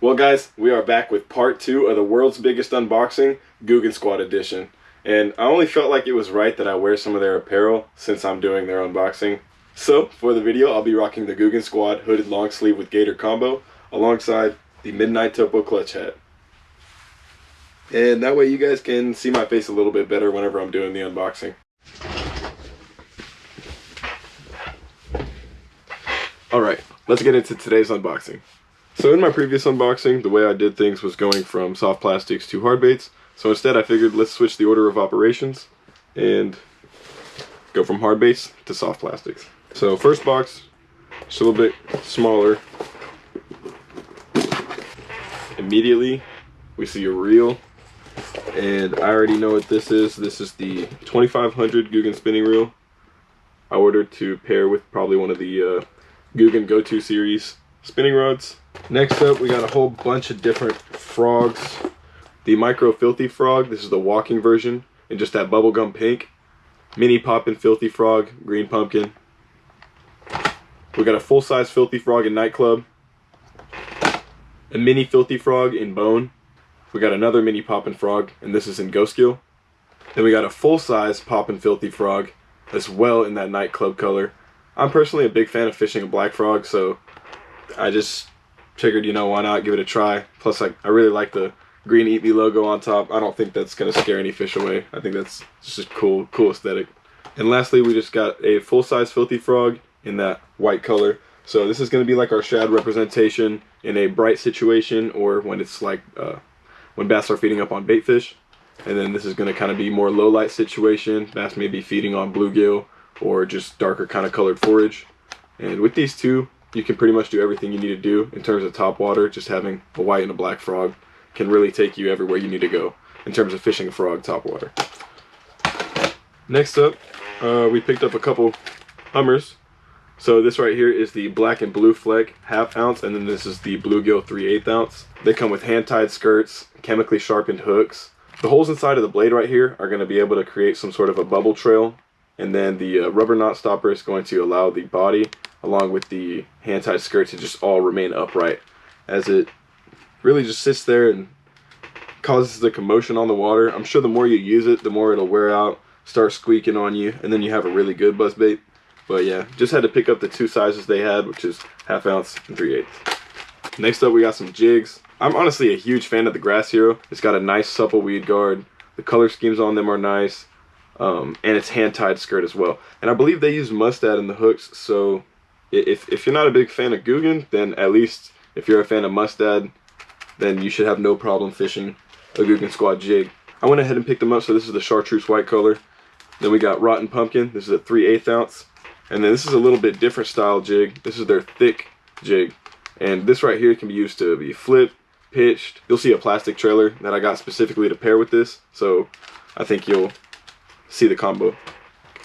Well guys, we are back with part 2 of the world's biggest unboxing, Googan Squad edition. And I only felt like it was right that I wear some of their apparel since I'm doing their unboxing. So, for the video, I'll be rocking the Googan Squad hooded long sleeve with gator combo alongside the Midnight Topo clutch hat. And that way you guys can see my face a little bit better whenever I'm doing the unboxing. Alright, let's get into today's unboxing. So in my previous unboxing, the way I did things was going from soft plastics to hard baits. So instead I figured let's switch the order of operations and go from hard baits to soft plastics. So first box, just a little bit smaller. Immediately we see a reel, and I already know what this is. This is the 2500 Googan spinning reel. I ordered to pair with probably one of the Googan Go-To series spinning rods. Next up, we got a whole bunch of different frogs. The Micro Filthy Frog, this is the walking version, in just that bubblegum pink. Mini Poppin' Filthy Frog, green pumpkin. We got a full-size Filthy Frog in Nightclub. A mini Filthy Frog in Bone. We got another mini Poppin' Frog, and this is in Ghost Gill. Then we got a full-size Poppin' Filthy Frog, as well in that Nightclub color. I'm personally a big fan of fishing a black frog, so I just figured, you know, why not give it a try. Plus, I really like the green Eat Me logo on top. I don't think that's going to scare any fish away. I think that's just a cool aesthetic. And lastly, we just got a full-size Filthy Frog in that white color. So this is going to be like our shad representation in a bright situation, or when it's like when bass are feeding up on bait fish. And then this is going to kind of be more low light situation. Bass may be feeding on bluegill or just darker kind of colored forage. And with these two, you can pretty much do everything you need to do in terms of top water. Just having a white and a black frog can really take you everywhere you need to go in terms of fishing a frog top water. Next up, we picked up a couple Hummers. So this right here is the black and blue fleck ½ ounce, and then this is the bluegill 3/8 ounce. They come with hand-tied skirts, chemically sharpened hooks. The holes inside of the blade right here are going to be able to create some sort of a bubble trail, and then the rubber knot stopper is going to allow the body along with the hand-tied skirt to just all remain upright, as it really just sits there and causes the commotion on the water. I'm sure the more you use it, the more it'll wear out, start squeaking on you, and then you have a really good buzzbait. But yeah, just had to pick up the two sizes they had, which is ½ ounce and 3/8. Next up, we got some jigs. I'm honestly a huge fan of the Grass Hero. It's got a nice supple weed guard. The color schemes on them are nice. And it's hand-tied skirt as well. And I believe they use mustad in the hooks, so if you're not a big fan of Googan, then at least if you're a fan of mustad, then you should have no problem fishing a Googan Squad jig. I went ahead and picked them up, so this is the chartreuse white color. Then we got Rotten Pumpkin. This is a 3/8 ounce. And then this is a little bit different style jig. This is their thick jig. And this right here can be used to be flipped, pitched. You'll see a plastic trailer that I got specifically to pair with this, so I think you'll see the combo.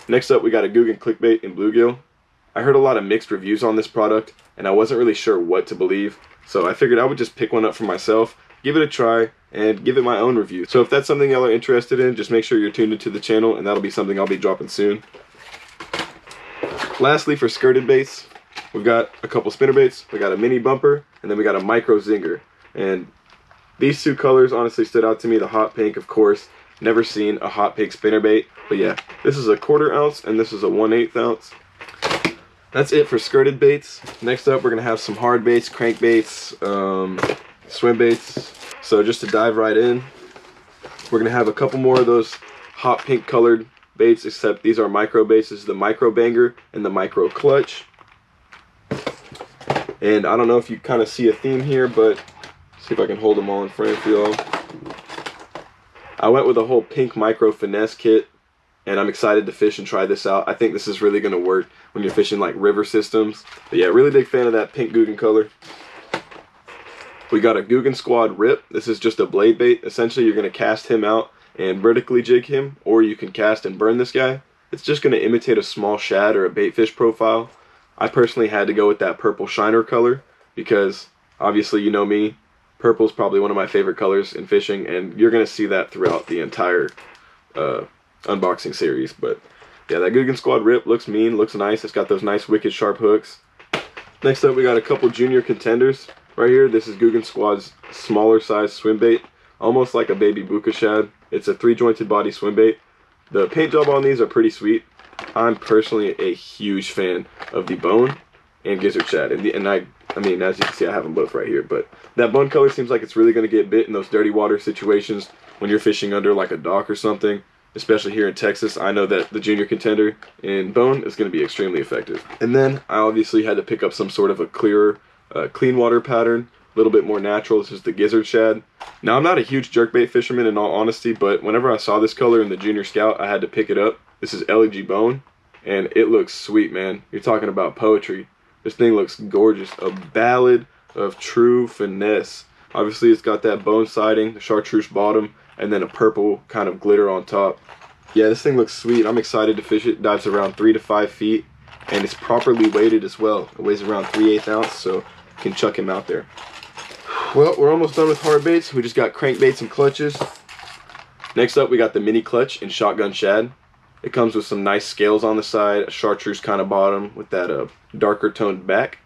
Next up, we got a Googan clickbait in bluegill. I heard a lot of mixed reviews on this product, and I wasn't really sure what to believe, so I figured I would just pick one up for myself, give it a try, and give it my own review. So if that's something y'all are interested in, just make sure you're tuned into the channel, and that'll be something I'll be dropping soon. Lastly, for skirted baits, we've got a couple spinner baits. We got a mini bumper, and then we got a micro zinger. And these two colors honestly stood out to me. The hot pink, of course. Never seen a hot pink spinner bait, but yeah, this is a 1/4 ounce, and this is a 1/8 ounce. That's it for skirted baits. Next up, we're gonna have some hard baits, crankbaits, swim baits. So just to dive right in, we're gonna have a couple more of those hot pink colored baits, except these are micro baits. This is the micro banger and the micro clutch. And I don't know if you kind of see a theme here, but see if I can hold them all in frame for y'all. I went with a whole pink micro finesse kit, and I'm excited to fish and try this out. I think this is really going to work when you're fishing like river systems. But yeah, really big fan of that pink Googan color. We got a Googan Squad Rip. This is just a blade bait. Essentially, you're going to cast him out and vertically jig him, or you can cast and burn this guy. It's just going to imitate a small shad or a bait fish profile. I personally had to go with that purple shiner color because obviously, you know me, purple is probably one of my favorite colors in fishing, and you're going to see that throughout the entire unboxing series. But yeah, that Googan Squad Rip looks mean, looks nice. It's got those nice wicked sharp hooks. Next up, we got a couple junior contenders. Right here, this is Googan Squad's smaller size swim bait, almost like a baby buka shad. It's a 3-jointed body swim bait. The paint job on these are pretty sweet. I'm personally a huge fan of the bone and gizzard shad, and I mean, as you can see, I have them both right here, but that bone color seems like it's really going to get bit in those dirty water situations when you're fishing under like a dock or something, especially here in Texas. I know that the junior contender in bone is going to be extremely effective. And then I obviously had to pick up some sort of a clearer, clean water pattern, a little bit more natural. This is the gizzard shad. Now, I'm not a huge jerkbait fisherman in all honesty, but whenever I saw this color in the Junior Scout, I had to pick it up. This is LEG bone, and it looks sweet, man. You're talking about poetry. This thing looks gorgeous. A ballad of true finesse. Obviously, it's got that bone siding, the chartreuse bottom, and then a purple kind of glitter on top. Yeah, this thing looks sweet. I'm excited to fish it. Dives around 3 to 5 feet, and it's properly weighted as well. It weighs around 3/8 ounce, so you can chuck him out there. Well, we're almost done with hard baits. We just got crankbaits and clutches. Next up, we got the mini clutch in shotgun shad. It comes with some nice scales on the side, a chartreuse kind of bottom with that darker toned back.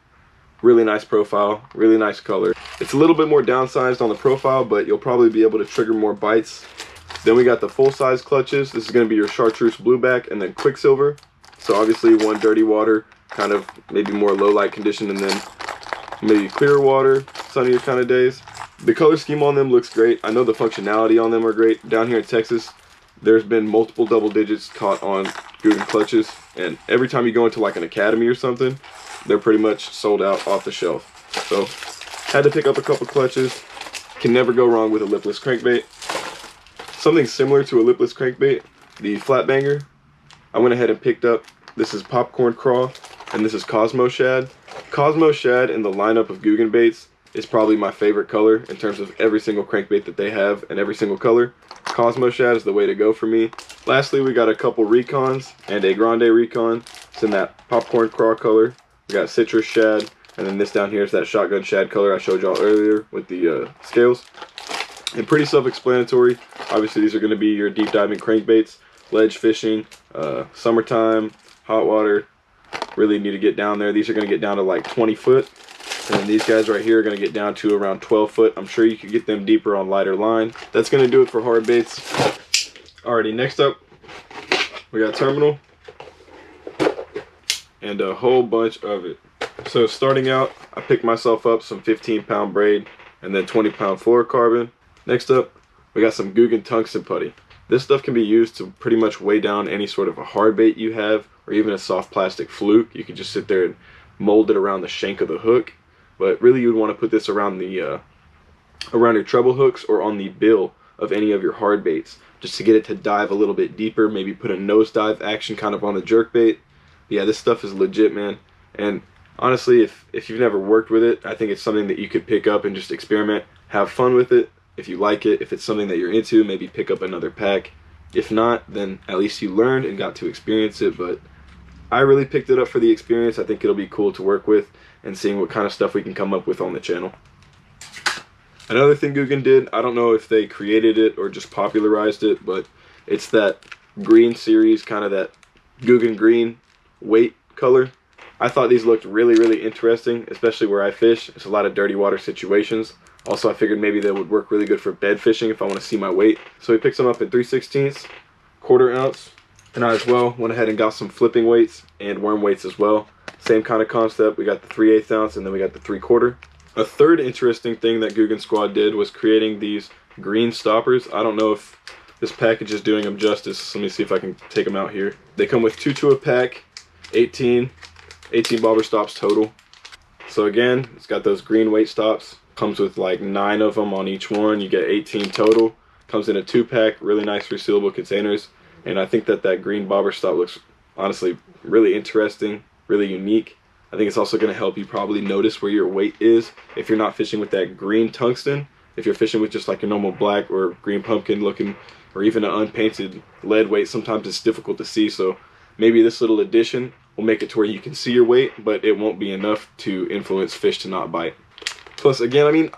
Really nice profile, really nice color. It's a little bit more downsized on the profile, but you'll probably be able to trigger more bites. Then we got the full size clutches. This is going to be your chartreuse blueback and then quicksilver. So obviously one dirty water, kind of maybe more low light condition, and then maybe clear water, sunnier kind of days. The color scheme on them looks great. I know the functionality on them are great. Down here in Texas, there's been multiple double digits caught on Googan clutches, and every time you go into like an academy or something, they're pretty much sold out off the shelf. So had to pick up a couple clutches. Can never go wrong with a lipless crankbait. Something similar to a lipless crankbait, the flat banger, I went ahead and picked up. This is popcorn craw, and this is Cosmo shad. Cosmo shad in the lineup of Googan baits is probably my favorite color in terms of every single crankbait that they have and every single color. Cosmo shad is the way to go for me. Lastly, we got a couple recons and a grande recon. It's in that popcorn craw color. We got citrus shad, and then this down here is that shotgun shad color I showed y'all earlier with the scales. And pretty self-explanatory. Obviously, these are going to be your deep diving crankbaits, ledge fishing, summertime, hot water. Really need to get down there. These are going to get down to like 20 foot. And then these guys right here are going to get down to around 12 foot. I'm sure you could get them deeper on lighter line. That's going to do it for hard baits. Alrighty, next up, we got terminal. And a whole bunch of it. So starting out, I picked myself up some 15-pound braid and then 20-pound fluorocarbon. Next up, we got some Googan tungsten putty. This stuff can be used to pretty much weigh down any sort of a hard bait you have, or even a soft plastic fluke. You can just sit there and mold it around the shank of the hook. But really, you would want to put this around the around your treble hooks or on the bill of any of your hard baits, just to get it to dive a little bit deeper. Maybe put a nosedive action kind of on the jerk bait. Yeah, this stuff is legit, man. And honestly, if you've never worked with it, I think it's something that you could pick up and just experiment, have fun with it. If you like it, if it's something that you're into, maybe pick up another pack. If not, then at least you learned and got to experience it. But I really picked it up for the experience. I think it'll be cool to work with and seeing what kind of stuff we can come up with on the channel. Another thing Googan did, I don't know if they created it or just popularized it, but it's that green series, kind of that Googan green weight color. I thought these looked really, really interesting, especially where I fish. It's a lot of dirty water situations. Also, I figured maybe they would work really good for bed fishing if I want to see my weight. So we picked some up at 3/16, quarter ounce. And I as well went ahead and got some flipping weights and worm weights as well. Same kind of concept. We got the 3/8 ounce and then we got the 3/4. A third interesting thing that Googan Squad did was creating these green stoppers. I don't know if this package is doing them justice. Let me see if I can take them out here. They come with 2 a pack, 18 bobber stops total. So again, it's got those green weight stops. Comes with like 9 of them on each one. You get 18 total. Comes in a 2-pack, really nice resealable containers. And I think that that green bobber stop looks honestly really interesting, really unique. I think it's also going to help you probably notice where your weight is if you're not fishing with that green tungsten. If you're fishing with just like your normal black or green pumpkin looking, or even an unpainted lead weight, sometimes it's difficult to see. So maybe this little addition will make it to where you can see your weight, but it won't be enough to influence fish to not bite. Plus, again, I mean,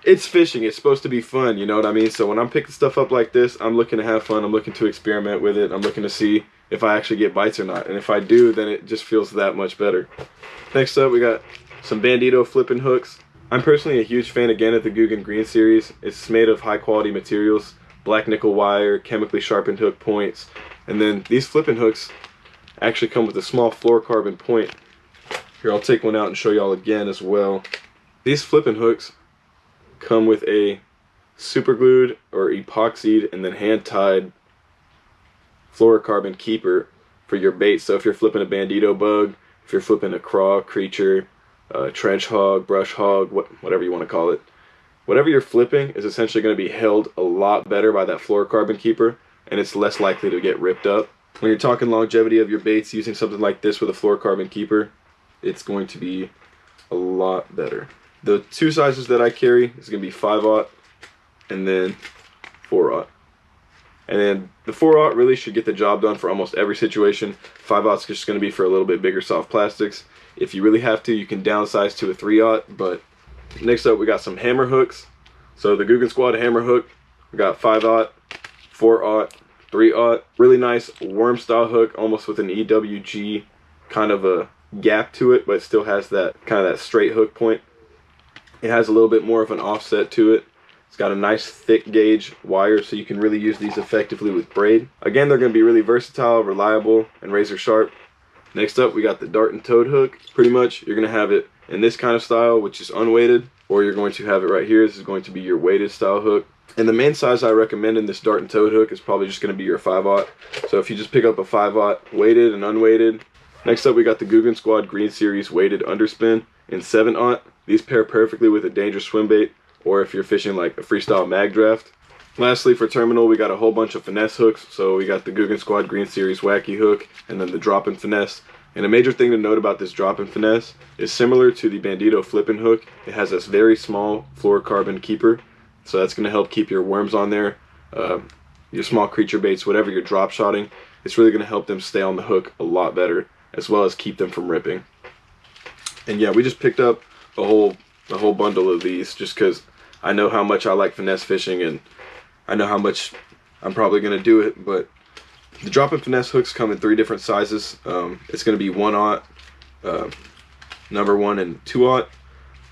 it's fishing. It's supposed to be fun, you know what I mean? So when I'm picking stuff up like this, I'm looking to have fun. I'm looking to experiment with it. I'm looking to see if I actually get bites or not. And if I do, then it just feels that much better. Next up, we got some Bandito flipping hooks. I'm personally a huge fan again of the Googan Green series. It's made of high quality materials, black nickel wire, chemically sharpened hook points, and then these flipping hooks actually come with a small fluorocarbon point. Here, I'll take one out and show y'all again as well. These flipping hooks come with a super glued or epoxied and then hand tied fluorocarbon keeper for your bait. So if you're flipping a bandito bug, if you're flipping a craw, creature, trench hog, brush hog, whatever you want to call it, whatever you're flipping is essentially going to be held a lot better by that fluorocarbon keeper, and it's less likely to get ripped up. When you're talking longevity of your baits using something like this with a fluorocarbon keeper, it's going to be a lot better. The two sizes that I carry is going to be 5/0 and then 4/0. And then the 4/0 really should get the job done for almost every situation. 5/0 is just going to be for a little bit bigger soft plastics. If you really have to, you can downsize to a 3/0. But next up, we got some hammer hooks. So the Googan Squad hammer hook, we got 5/0, 4/0, 3/0. Really nice worm style hook, almost with an EWG kind of a gap to it, but it still has that kind of that straight hook point. It has a little bit more of an offset to it. It's got a nice thick gauge wire, so you can really use these effectively with braid. Again, they're going to be really versatile, reliable, and razor sharp. Next up, we got the dart and toad hook. Pretty much, you're going to have it in this kind of style, which is unweighted, or you're going to have it right here. This is going to be your weighted style hook. And the main size I recommend in this dart and toad hook is probably just going to be your 5/0. So if you just pick up a 5/0 weighted and unweighted. Next up, we got the Googan Squad Green Series weighted underspin in 7/0. These pair perfectly with a dangerous swim bait, or if you're fishing like a freestyle mag draft. Lastly, for terminal, we got a whole bunch of finesse hooks. So we got the Googan Squad Green Series wacky hook, and then the drop and finesse. And a major thing to note about this drop and finesse is similar to the bandito flipping hook. It has this very small fluorocarbon keeper, so that's going to help keep your worms on there, your small creature baits, whatever you're drop shotting. It's really going to help them stay on the hook a lot better, as well as keep them from ripping. And yeah, we just picked up a whole bundle of these just because I know how much I like finesse fishing, and I know how much I'm probably going to do it. But the drop and finesse hooks come in 3 different sizes. It's going to be 1/0, number 1, and 2/0.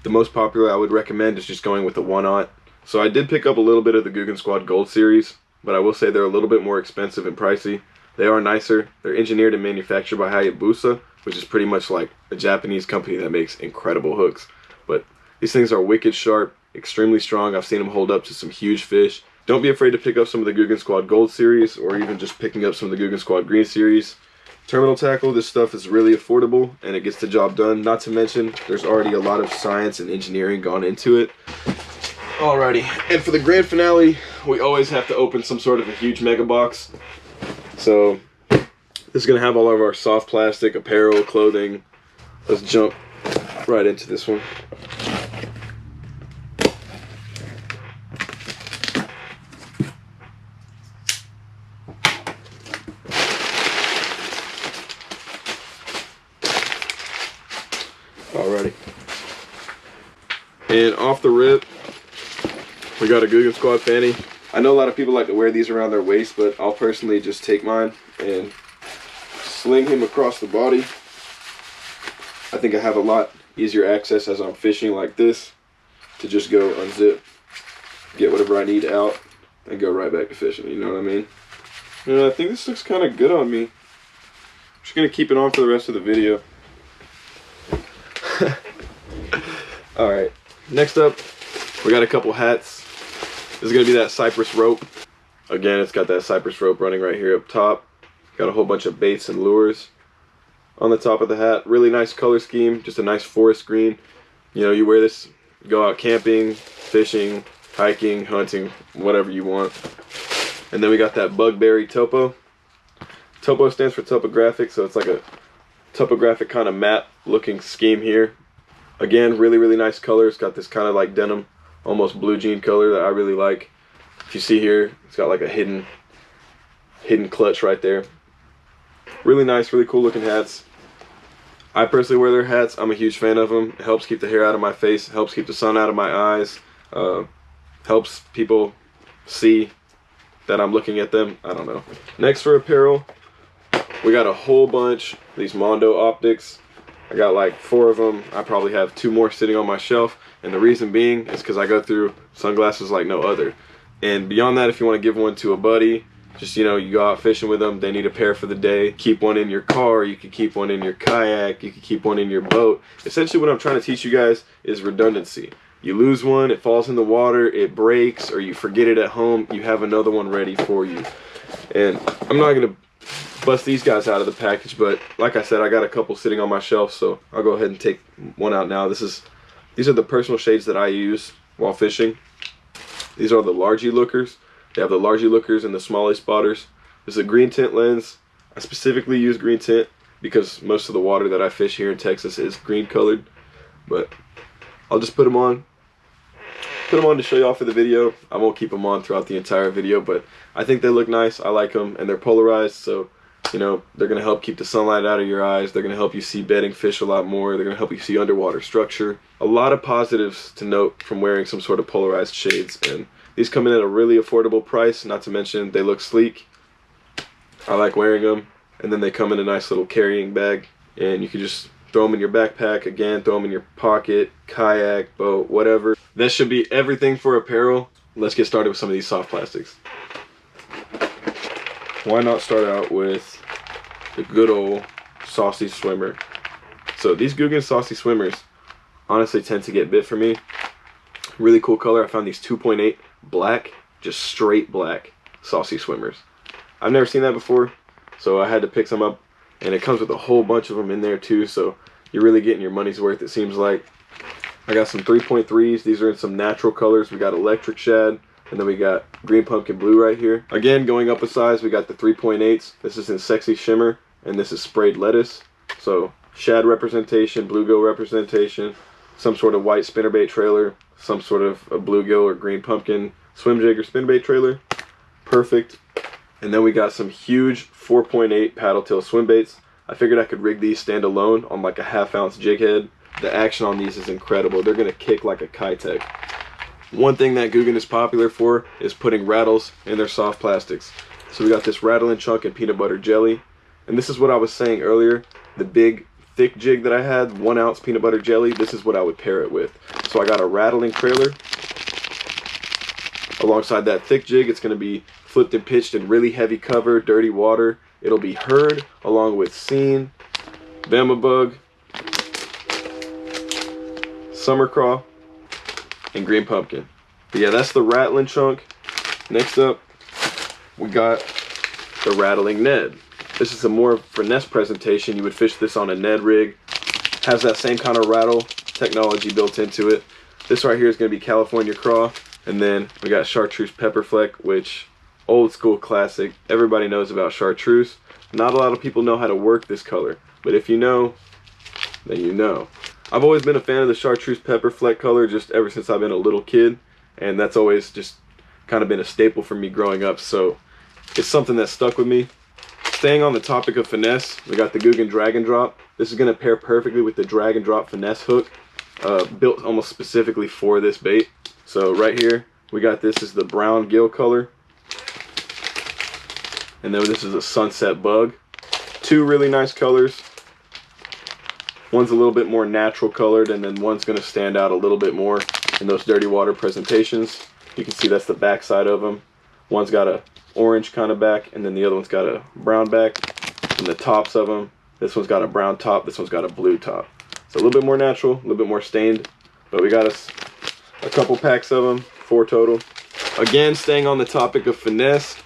The most popular I would recommend is just going with the 1/0. So I did pick up a little bit of the Googan Squad Gold Series, but I will say they're a little bit more expensive and pricey. They are nicer. They're engineered and manufactured by Hayabusa, which is pretty much like a Japanese company that makes incredible hooks. But these things are wicked sharp, extremely strong. I've seen them hold up to some huge fish. Don't be afraid to pick up some of the Googan Squad Gold Series, or even just picking up some of the Googan Squad Green Series. Terminal tackle, this stuff is really affordable and it gets the job done. Not to mention, there's already a lot of science and engineering gone into it. Alrighty, and for the grand finale, we always have to open some sort of a huge mega box. So this is going to have all of our soft plastic, apparel, clothing. Let's jump right into this one. Alrighty. And off the rip, we got a Googan Squad fanny. I know a lot of people like to wear these around their waist, but I'll personally just take mine and sling him across the body. I think I have a lot easier access as I'm fishing like this to just go unzip, get whatever I need out, and go right back to fishing, you know what I mean? And I think this looks kind of good on me. I'm just going to keep it on for the rest of the video. Alright, next up, we got a couple hats. This is going to be that cypress rope. Again, it's got that cypress rope running right here up top. Got a whole bunch of baits and lures on the top of the hat. Really nice color scheme, just a nice forest green. You know, you wear this, go out camping, fishing, hiking, hunting, whatever you want. And then we got that bugberry topo. Topo stands for topographic, so it's like a topographic kind of map looking scheme here. Again, really, really nice color. It's got this kind of like denim, almost blue jean color that I really like. If you see here, it's got like a hidden clutch right there. Really nice, really cool looking hats. I personally wear their hats. I'm a huge fan of them. It helps keep the hair out of my face, helps keep the sun out of my eyes, helps people see that I'm looking at them. I don't know. Next for apparel, we got a whole bunch of these Mondo optics. I got like 4 of them. I probably have 2 more sitting on my shelf, and the reason being is because I go through sunglasses like no other. And beyond that, if you want to give one to a buddy, just, you know, you go out fishing with them, they need a pair for the day, keep one in your car, you can keep one in your kayak, you can keep one in your boat. Essentially what I'm trying to teach you guys is redundancy. You lose one, it falls in the water, it breaks, or you forget it at home, you have another one ready for you. And I'm not going to bust these guys out of the package, but like I said, I got a couple sitting on my shelf, so I'll go ahead and take one out now. These are the personal shades that I use while fishing. These are the largy lookers. They have the largy lookers and the smallie spotters. This is a green tint lens. I specifically use green tint because most of the water that I fish here in Texas is green colored, but I'll just put them on to show you all for the video. I won't keep them on throughout the entire video, but I think they look nice. I like them, and they're polarized, so you know they're going to help keep the sunlight out of your eyes. They're going to help you see bedding fish a lot more. They're going to help you see underwater structure. A lot of positives to note from wearing some sort of polarized shades, and these come in at a really affordable price, not to mention they look sleek. I like wearing them, and then they come in a nice little carrying bag, and you can just throw them in your backpack, again, throw them in your pocket, kayak, boat, whatever. That should be everything for apparel. Let's get started with some of these soft plastics. Why not start out with the good old Saucy Swimmer? So these Googan Saucy Swimmers honestly tend to get bit for me. Really cool color. I found these 2.8 black, just straight black Saucy Swimmers. I've never seen that before, so I had to pick some up, and it comes with a whole bunch of them in there too, so you're really getting your money's worth, it seems like. I got some 3.3s. These are in some natural colors. We got electric shad, and then we got green pumpkin blue right here. Again, going up a size, we got the 3.8s. This is in sexy shimmer, and this is sprayed lettuce. So shad representation, bluegill representation, some sort of white spinnerbait trailer, some sort of a bluegill or green pumpkin swim jig or spinbait trailer. Perfect. And then we got some huge 4.8 paddle tail swim baits. I figured I could rig these standalone on like a 1/2 ounce jig head. The action on these is incredible. They're gonna kick like a Kitech. One thing that Googan is popular for is putting rattles in their soft plastics. So we got this rattling chunk and peanut butter jelly. And this is what I was saying earlier, the big thick jig that I had, 1 ounce peanut butter jelly, this is what I would pair it with. So I got a rattling trailer. Alongside that thick jig, it's gonna be flipped and pitched in really heavy cover, dirty water. It'll be heard along with seen, Bama bug, summer craw, and green pumpkin. But yeah, that's the rattling chunk. Next up, we got the rattling Ned. This is a more finesse presentation. You would fish this on a Ned rig. Has that same kind of rattle technology built into it. This right here is going to be California craw. And then we got chartreuse pepper fleck, which old school classic. Everybody knows about chartreuse. Not a lot of people know how to work this color, but if you know, then you know. I've always been a fan of the chartreuse pepper fleck color just ever since I've been a little kid, and that's always just kind of been a staple for me growing up, so it's something that stuck with me. Staying on the topic of finesse, we got the Googan drag and drop. This is going to pair perfectly with the drag and drop finesse hook, built almost specifically for this bait. So right here, we got this is the brown gill color, and then this is a sunset bug. Two really nice colors. One's a little bit more natural colored, and then one's going to stand out a little bit more in those dirty water presentations. You can see that's the back side of them. One's got a orange kind of back, and then the other one's got a brown back. And the tops of them, this one's got a brown top, this one's got a blue top. It's a little bit more natural, a little bit more stained, but we got us a couple packs of them, 4 total. Again, staying on the topic of finesse,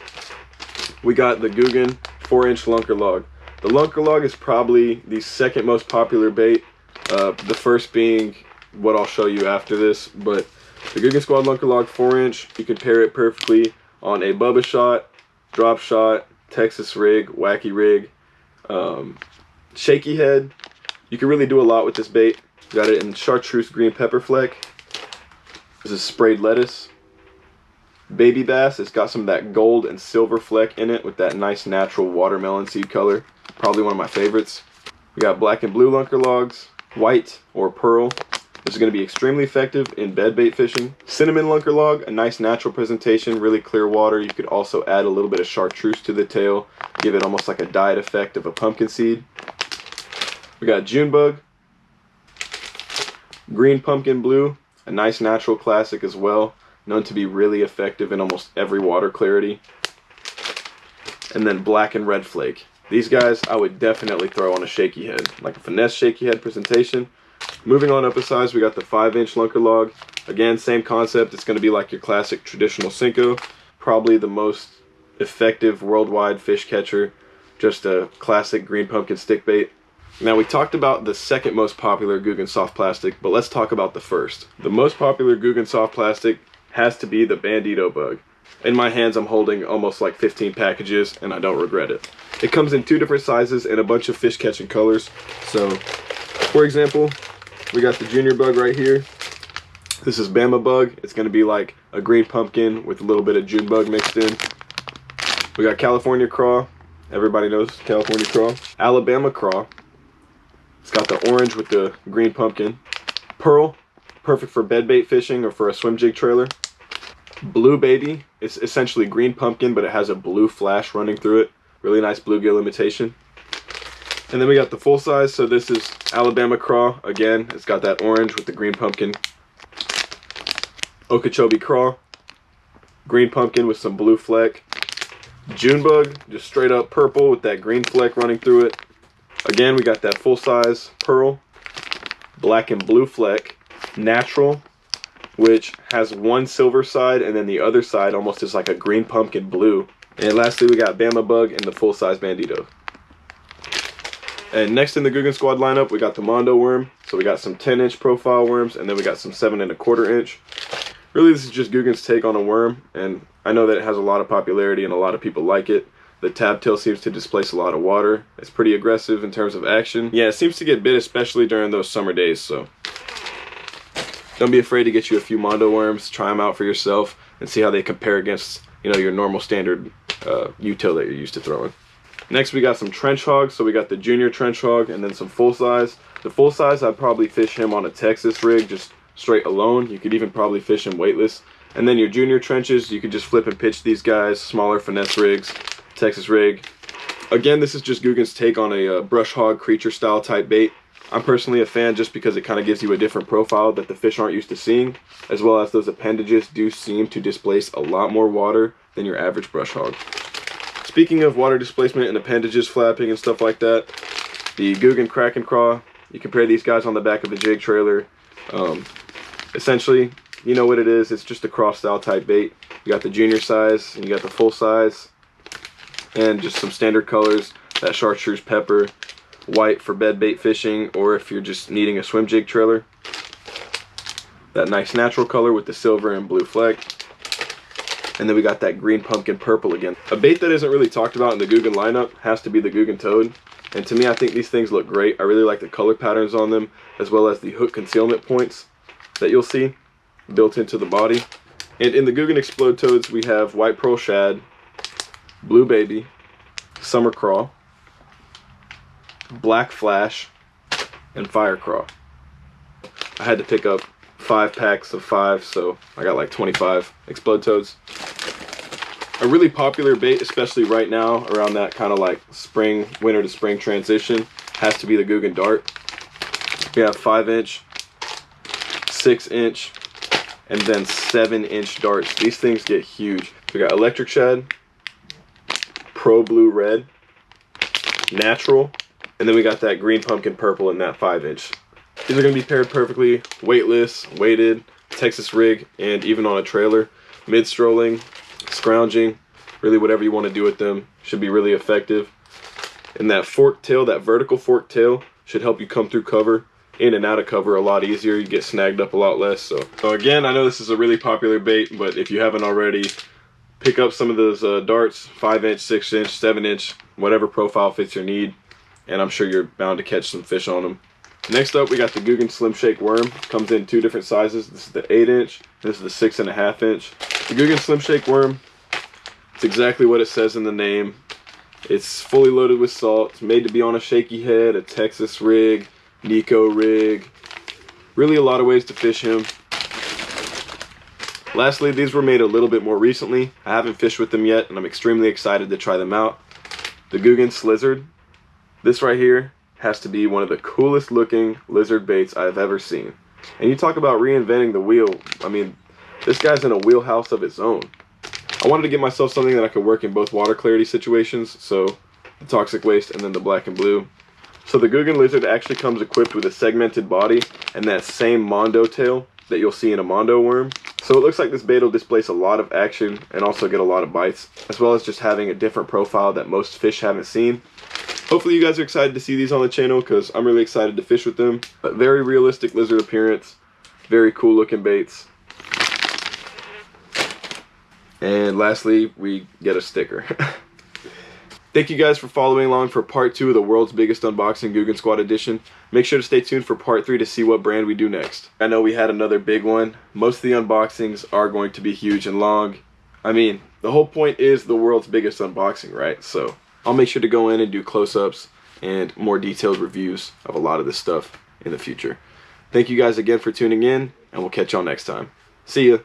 we got the Googan 4-inch lunker log. The lunker log is probably the second most popular bait, the first being what I'll show you after this, but the Googan Squad lunker log 4-inch, you can pair it perfectly on a Bubba shot, drop shot, Texas rig, wacky rig, shaky head. You can really do a lot with this bait. Got it in chartreuse green pepper fleck. This is sprayed lettuce. Baby bass, it's got some of that gold and silver fleck in it with that nice natural watermelon seed color. Probably one of my favorites. We got black and blue lunker logs, white or pearl. This is going to be extremely effective in bed bait fishing. Cinnamon lunker log, a nice natural presentation, really clear water. You could also add a little bit of chartreuse to the tail, give it almost like a dyed effect of a pumpkin seed. We got June bug. Green pumpkin blue, a nice natural classic as well, known to be really effective in almost every water clarity. And then black and red flake. These guys I would definitely throw on a shaky head, like a finesse shaky head presentation. Moving on up a size, we got the 5-inch lunker log. Again, same concept. It's going to be like your classic traditional Senko. Probably the most effective worldwide fish catcher. Just a classic green pumpkin stick bait. Now, we talked about the second most popular Googan soft plastic, but let's talk about the first. The most popular Googan soft plastic has to be the Bandito bug. In my hands, I'm holding almost like 15 packages, and I don't regret it. It comes in 2 different sizes and a bunch of fish catching colors. So, for example, we got the junior bug right here. This is Bama bug. It's going to be like a green pumpkin with a little bit of June bug mixed in. We got California craw. Everybody knows California craw. Alabama craw. It's got the orange with the green pumpkin. Pearl, perfect for bed bait fishing or for a swim jig trailer. Blue baby, it's essentially green pumpkin, but it has a blue flash running through it. Really nice bluegill imitation. And then we got the full size, so this is Alabama craw. Again, it's got that orange with the green pumpkin. Okeechobee craw, green pumpkin with some blue fleck. June bug, just straight up purple with that green fleck running through it. Again, we got that full size pearl, black and blue fleck, natural, which has one silver side and then the other side almost is like a green pumpkin blue. And lastly, we got Bama bug and the full size Bandito. And next in the Googan squad lineup, we got the Mondo worm. So we got some 10-inch profile worms, and then we got some 7 1/4 inch. Really, this is just Googan's take on a worm, and I know that it has a lot of popularity and a lot of people like it. The tab tail seems to displace a lot of water. It's pretty aggressive in terms of action. Yeah, it seems to get bit, especially during those summer days, so don't be afraid to get you a few Mondo worms, try them out for yourself, and see how they compare against, you know, your normal standard U-tail that you're used to throwing. Next, we got some trench hogs. So we got the junior trench hog and then some full size. The full size, I'd probably fish him on a Texas rig, just straight alone. You could even probably fish him weightless. And then your junior trenches, you could just flip and pitch these guys, smaller finesse rigs, Texas rig. Again, this is just Googan's take on a brush hog creature style type bait. I'm personally a fan just because it kind of gives you a different profile that the fish aren't used to seeing, as well as those appendages do seem to displace a lot more water than your average brush hog. Speaking of water displacement and appendages flapping and stuff like that, the Googan Kraken Craw, you compare these guys on the back of the jig trailer. Essentially, you know what it is, it's just a cross style type bait. You got the junior size and you got the full size, and just some standard colors, that chartreuse pepper, white for bed bait fishing, or if you're just needing a swim jig trailer. That nice natural color with the silver and blue fleck. And then we got that green pumpkin purple again. A bait that isn't really talked about in the Googan lineup has to be the Googan Toad. And to me, I think these things look great. I really like the color patterns on them, as well as the hook concealment points that you'll see built into the body. And in the Googan Explode Toads, we have white pearl shad, blue baby, summer craw, black flash, and fire craw. I had to pick up 5 packs of 5, so I got like 25 Explode Toads. A really popular bait, especially right now around that kind of like spring, winter to spring transition, has to be the Googan Dart. We have 5-inch, 6-inch, and then 7-inch darts. These things get huge. We got electric shad, pro blue red, natural, and then we got that green pumpkin purple in that 5-inch. These are going to be paired perfectly, weightless, weighted, Texas rig, and even on a trailer. Mid-strolling, scrounging, really whatever you want to do with them should be really effective. And that forked tail, that vertical forked tail, should help you come through cover, in and out of cover a lot easier. You get snagged up a lot less. So again, I know this is a really popular bait, but if you haven't already, pick up some of those darts, 5-inch, 6-inch, 7-inch, whatever profile fits your need, and I'm sure you're bound to catch some fish on them. Next up, we got the Googan Slim Shake Worm. Comes in 2 different sizes. This is the 8-inch, this is the 6.5-inch. The Googan Slim Shake Worm, it's exactly what it says in the name. It's fully loaded with salt. It's made to be on a shaky head, a Texas rig, Nico rig. Really a lot of ways to fish him. Lastly, these were made a little bit more recently. I haven't fished with them yet, and I'm extremely excited to try them out. The Googan Slizzard. This right here has to be one of the coolest looking lizard baits I've ever seen. And you talk about reinventing the wheel. I mean, this guy's in a wheelhouse of its own. I wanted to get myself something that I could work in both water clarity situations, so the toxic waste and then the black and blue. So the Googan Lizard actually comes equipped with a segmented body and that same Mondo tail that you'll see in a Mondo worm. So it looks like this bait will displace a lot of action and also get a lot of bites, as well as just having a different profile that most fish haven't seen. Hopefully you guys are excited to see these on the channel because I'm really excited to fish with them. But very realistic lizard appearance, very cool looking baits. And lastly, we get a sticker. Thank you guys for following along for part 2 of the world's biggest unboxing Googan Squad edition. Make sure to stay tuned for part 3 to see what brand we do next. I know we had another big one. Most of the unboxings are going to be huge and long. I mean, the whole point is the world's biggest unboxing, right? So I'll make sure to go in and do close-ups and more detailed reviews of a lot of this stuff in the future. Thank you guys again for tuning in, and we'll catch y'all next time. See ya.